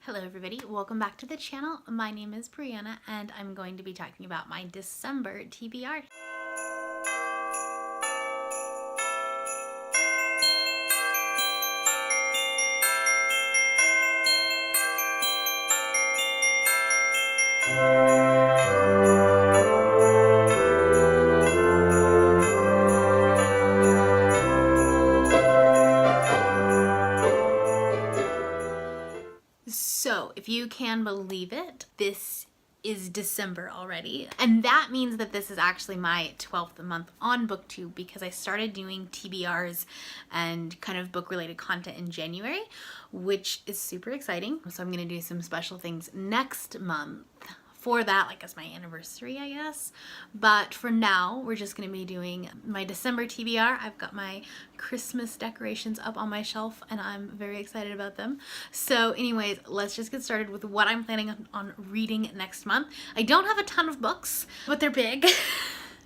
Hello everybody, welcome back to the channel. My name is Brianna and I'm going to be talking about my December TBR. So, if you can believe it, this is December already. And that means that this is actually my 12th month on booktube because I started doing TBRs and kind of book related content in January, which is super exciting. So I'm gonna do some special things next month for that, like as my anniversary, I guess. But for now, we're just gonna be doing my December TBR. I've got my Christmas decorations up on my shelf and I'm very excited about them. So anyways, let's just get started with what I'm planning on reading next month. I don't have a ton of books, but they're big.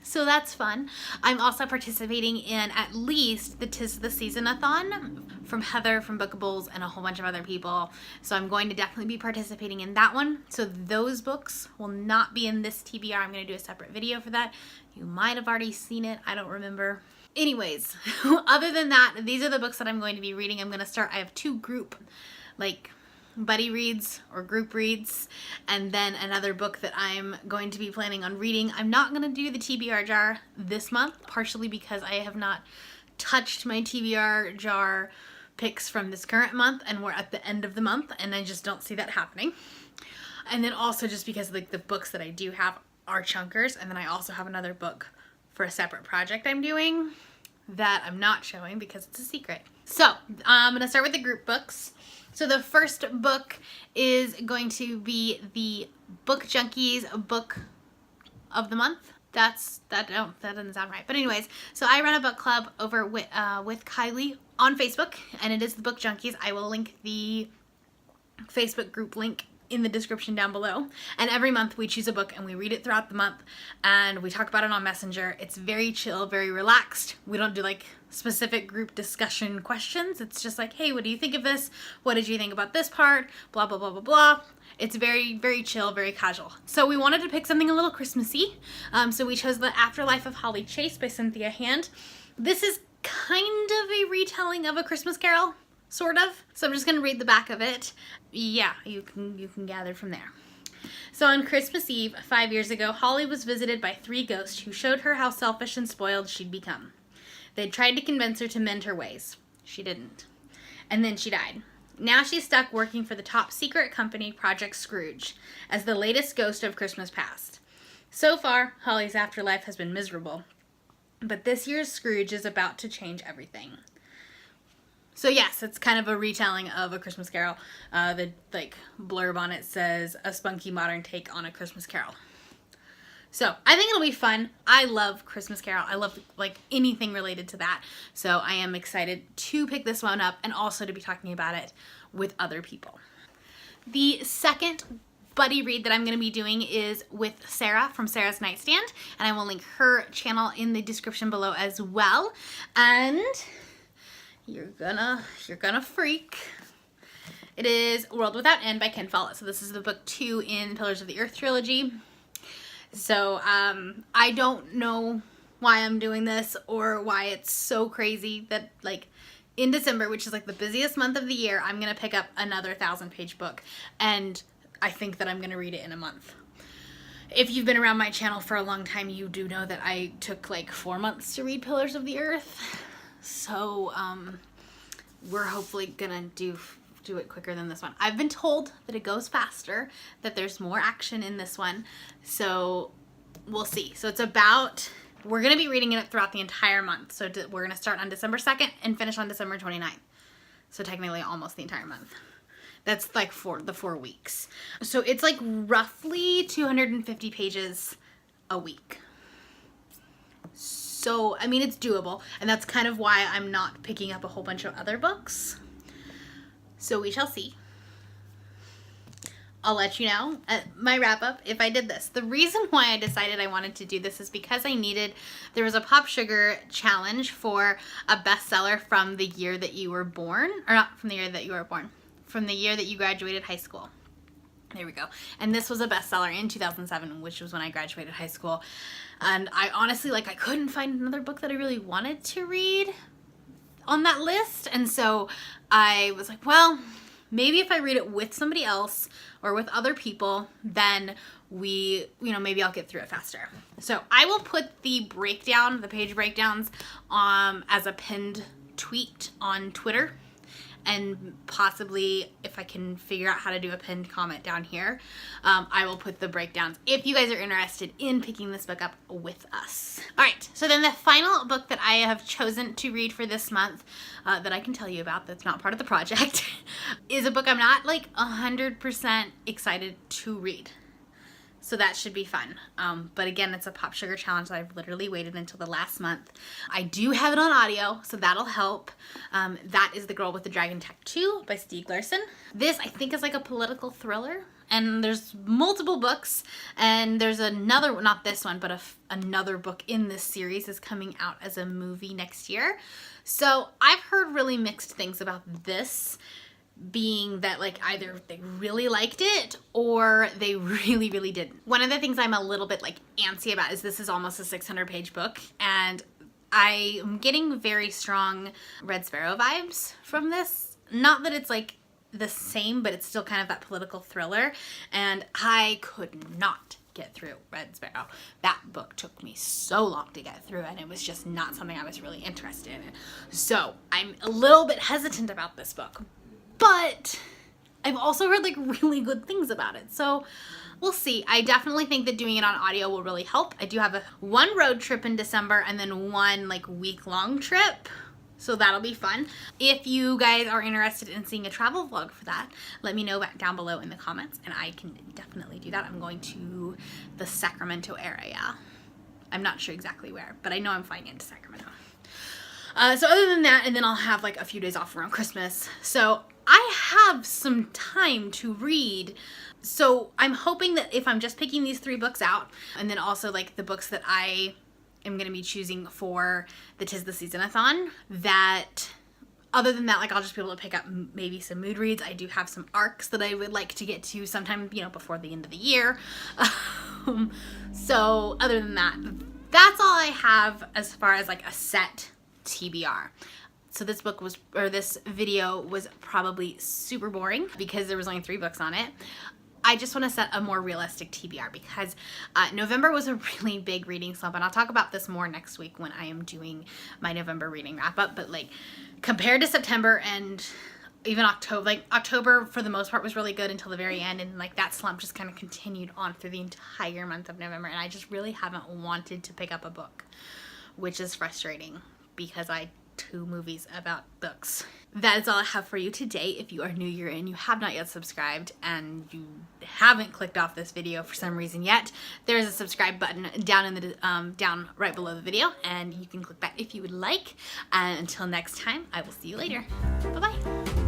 So that's fun. I'm also participating in at least the 'Tis the Season-a-thon from Heather from Bookables and a whole bunch of other people. So I'm going to definitely be participating in that one. So those books will not be in this TBR. I'm going to do a separate video for that. You might have already seen it. I don't remember. Anyways, other than that, these are the books that I'm going to be reading. I'm going to start, I have two group, buddy reads or group reads, and then another book that I'm going to be planning on reading. I'm not going to do the TBR jar this month, partially because I have not touched my TBR jar picks from this current month and we're at the end of the month and I just don't see that happening. And then also just because the books that I do have are chunkers, and then I also have another book for a separate project I'm doing that I'm not showing because it's a secret. So I'm going to start with the group books. So the first book is going to be the Book Junkies book of the month. That doesn't sound right. But anyways, so I run a book club over with Kylie on Facebook, and it is the Book Junkies. I will link the Facebook group link in the description down below. And every month we choose a book and we read it throughout the month and we talk about it on Messenger. It's very chill, very relaxed. We don't do specific group discussion questions. It's just like, hey, what do you think of this? What did you think about this part? Blah, blah, blah, blah, blah. It's very, very chill, very casual. So we wanted to pick something a little Christmassy. So we chose The Afterlife of Holly Chase by Cynthia Hand. This is kind of a retelling of A Christmas Carol. Sort of. So I'm just going to read the back of it. Yeah, you can gather from there. So on Christmas Eve, 5 years ago, Holly was visited by 3 ghosts who showed her how selfish and spoiled she'd become. They tried to convince her to mend her ways. She didn't. And then she died. Now she's stuck working for the top secret company, Project Scrooge, as the latest ghost of Christmas past. So far, Holly's afterlife has been miserable. But this year's Scrooge is about to change everything. So yes, it's kind of a retelling of A Christmas Carol. The blurb on it says, a spunky modern take on A Christmas Carol. So I think it'll be fun. I love Christmas Carol. I love anything related to that. So I am excited to pick this one up and also to be talking about it with other people. The second buddy read that I'm going to be doing is with Sarah from Sarah's Nightstand, and I will link her channel in the description below as well. And you're gonna freak. It is World Without End by Ken Follett. So this is the book 2 in Pillars of the Earth trilogy. So I don't know why I'm doing this or why it's so crazy that in December, which is the busiest month of the year, I'm gonna pick up another 1,000-page book, and I think that I'm gonna read it in a month. If you've been around my channel for a long time, you do know that I took 4 months to read Pillars of the Earth. So we're hopefully gonna do it quicker than this one. I've been told that it goes faster, that there's more action in this one, so we'll see. So we're gonna be reading it throughout the entire month. So we're gonna start on December 2nd and finish on December 29th. So technically almost the entire month. That's for the 4 weeks. So it's roughly 250 pages a week. So, I mean, it's doable, and that's kind of why I'm not picking up a whole bunch of other books. So we shall see. I'll let you know at my wrap up if I did this. The reason why I decided I wanted to do this is because there was a Pop Sugar challenge for a bestseller from the year that you were born, or not from the year that you were born, from the year that you graduated high school. There we go. And this was a bestseller in 2007, which was when I graduated high school. And I honestly, like, I couldn't find another book that I really wanted to read on that list. And so I was like, well, maybe if I read it with somebody else or with other people, then maybe I'll get through it faster. So I will put the breakdown, the page breakdowns, as a pinned tweet on Twitter. And possibly, if I can figure out how to do a pinned comment down here, I will put the breakdowns if you guys are interested in picking this book up with us. All right, so then the final book that I have chosen to read for this month that I can tell you about that's not part of the project is a book I'm not like 100% excited to read. So that should be fun. But again, it's a Pop Sugar challenge that I've literally waited until the last month. I do have it on audio, so that'll help. That is The Girl with the Dragon Tattoo by Stieg Larsson. This, I think, is like a political thriller. And there's multiple books. And there's another, not this one, but another book in this series is coming out as a movie next year. So I've heard really mixed things about this, being that like either they really liked it or they really, really didn't. One of the things I'm a little bit like antsy about is this is almost a 600-page book, and I'm getting very strong Red Sparrow vibes from this. Not that it's like the same, but it's still kind of that political thriller, and I could not get through Red Sparrow. That book took me so long to get through, and it was just not something I was really interested in. So I'm a little bit hesitant about this book. But I've also heard like really good things about it. So we'll see. I definitely think that doing it on audio will really help. I do have one road trip in December and then one like week-long trip. So that'll be fun. If you guys are interested in seeing a travel vlog for that, let me know down below in the comments and I can definitely do that. I'm going to the Sacramento area. I'm not sure exactly where, but I know I'm flying into Sacramento. So other than that, and then I'll have like a few days off around Christmas. So I have some time to read. So I'm hoping that if I'm just picking these 3 books out, and then also like the books that I am going to be choosing for the 'Tis the Season-a-thon, that other than that, like I'll just be able to pick up maybe some mood reads. I do have some arcs that I would like to get to sometime, before the end of the year. So other than that, that's all I have as far as like a set TBR. So this video was probably super boring because there was only 3 books on it. I just want to set a more realistic TBR because November was a really big reading slump, and I'll talk about this more next week when I am doing my November reading wrap up. But like compared to September and even October, like October for the most part was really good until the very end, and like that slump just kind of continued on through the entire month of November, and I just really haven't wanted to pick up a book, which is frustrating because I 2 movies about books. That is all I have for you today. If you are new here and you have not yet subscribed and you haven't clicked off this video for some reason yet, there's a subscribe button down in the down right below the video, and you can click that if you would like. And until next time, I will see you later. Bye bye.